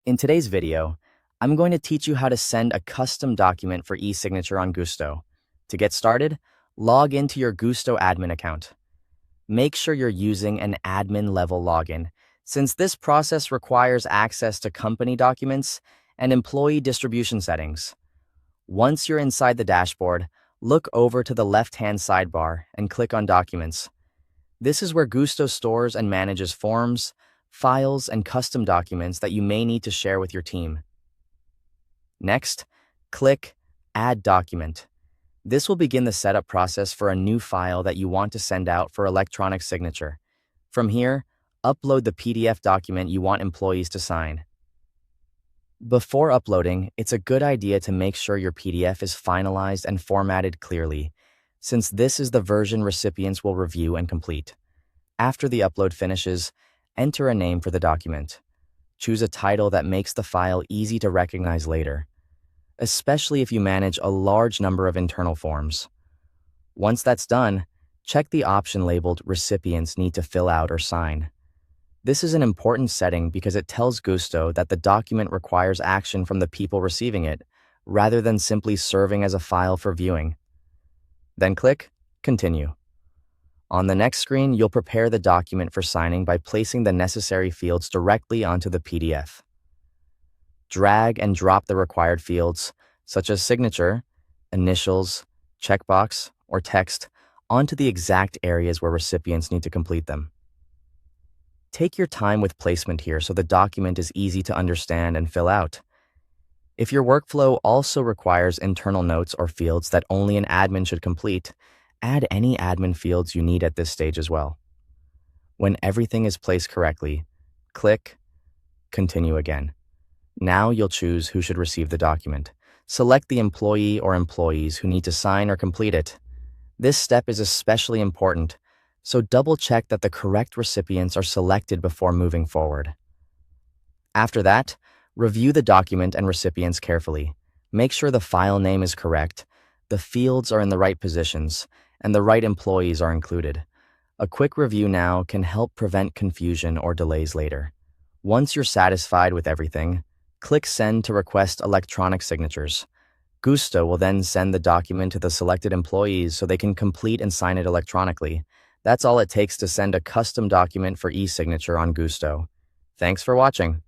In today's video, I'm going to teach you how to send a custom document for e-signature on Gusto. To get started, log into your Gusto admin account. Make sure you're using an admin-level login, since this process requires access to company documents and employee distribution settings. Once you're inside the dashboard, look over to the left-hand sidebar and click on Documents. This is where Gusto stores and manages forms, files, and custom documents that you may need to share with your team. Next, click Add Document. This will begin the setup process for a new file that you want to send out for electronic signature. From here, upload the PDF document you want employees to sign. Before uploading, it's a good idea to make sure your PDF is finalized and formatted clearly, since this is the version recipients will review and complete. After the upload finishes, enter a name for the document. Choose a title that makes the file easy to recognize later, especially if you manage a large number of internal forms. Once that's done, check the option labeled Recipients Need to Fill Out or Sign. This is an important setting because it tells Gusto that the document requires action from the people receiving it, rather than simply serving as a file for viewing. Then click Continue. On the next screen, you'll prepare the document for signing by placing the necessary fields directly onto the PDF. Drag and drop the required fields, such as signature, initials, checkbox, or text, onto the exact areas where recipients need to complete them. Take your time with placement here so the document is easy to understand and fill out. If your workflow also requires internal notes or fields that only an admin should complete, add any admin fields you need at this stage as well. When everything is placed correctly, click Continue again. Now you'll choose who should receive the document. Select the employee or employees who need to sign or complete it. This step is especially important, so double-check that the correct recipients are selected before moving forward. After that, review the document and recipients carefully. Make sure the file name is correct, the fields are in the right positions, and the right employees are included. A quick review now can help prevent confusion or delays later. Once you're satisfied with everything, click Send to request electronic signatures. Gusto will then send the document to the selected employees so they can complete and sign it electronically. That's all it takes to send a custom document for e-signature on Gusto. Thanks for watching.